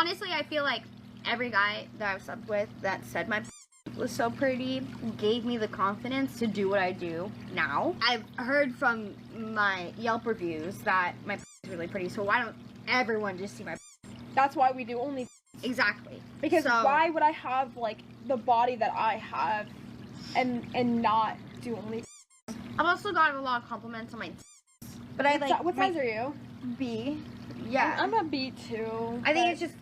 honestly, I feel like every guy that I've slept with that said my was so pretty gave me the confidence to do what I do now. I've heard from my Yelp reviews that my is really pretty, so why don't everyone just see my? That's why we do only. Exactly. Because why would I have like the body that I have and not do only? I've also gotten a lot of compliments on my but I like what size are you? B. Yeah. I'm a B too. I think it's just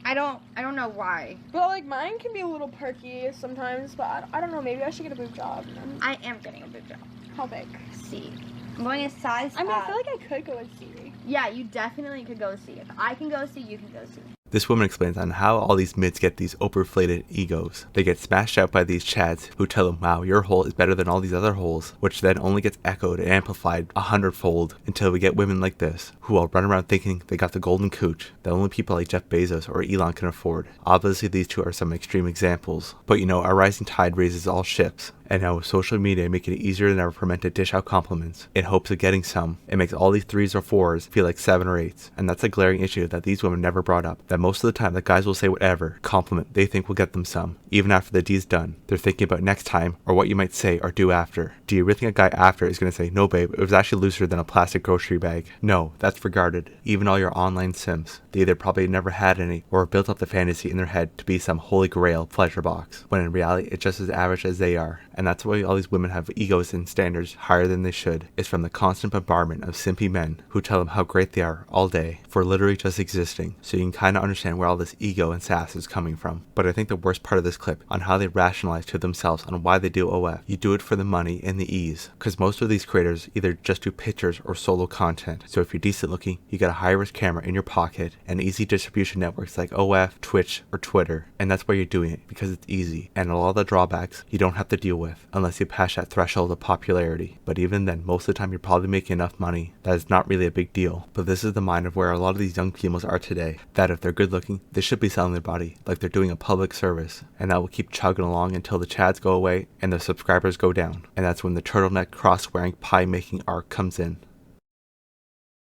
I don't know why. But like mine can be a little perky sometimes, but I don't know, maybe I should get a boob job. I am getting a boob job. How big? C. I'm going a size I mean, up. I feel like I could go with C. Yeah, you definitely could go C. If I can go C, you can go C. This woman explains on how all these mids get these overinflated egos. They get smashed out by these chads who tell them, wow, your hole is better than all these other holes, which then only gets echoed and amplified 100-fold until we get women like this, who all run around thinking they got the golden cooch that only people like Jeff Bezos or Elon can afford. Obviously, these two are some extreme examples, but you know, our rising tide raises all ships. And now with social media making it easier than ever for men to dish out compliments in hopes of getting some, it makes all these 3s or 4s feel like 7 or 8s. And that's a glaring issue that these women never brought up. That most of the time the guys will say whatever compliment they think will get them some. Even after the deed's done, they're thinking about next time or what you might say or do after. Do you really think a guy after is going to say, no babe, it was actually looser than a plastic grocery bag? No, that's regarded. Even all your online sims, they either probably never had any or built up the fantasy in their head to be some holy grail pleasure box, when in reality it's just as average as they are. And that's why all these women have egos and standards higher than they should. It's from the constant bombardment of simpy men who tell them how great they are all day for literally just existing. So you can kind of understand where all this ego and sass is coming from. But I think the worst part of this clip on how they rationalize to themselves on why they do OF. You do it for the money and the ease. Because most of these creators either just do pictures or solo content. So if you're decent looking, you got a high risk camera in your pocket and easy distribution networks like OF, Twitch, or Twitter. And that's why you're doing it, because it's easy. And a lot of the drawbacks you don't have to deal with unless you pass that threshold of popularity. But even then, most of the time you're probably making enough money that is not really a big deal. But this is the mind of where a lot of these young females are today, that if they're good looking, they should be selling their body like they're doing a public service, and that will keep chugging along until the chads go away and the subscribers go down. And that's when the turtleneck cross wearing pie making arc comes in.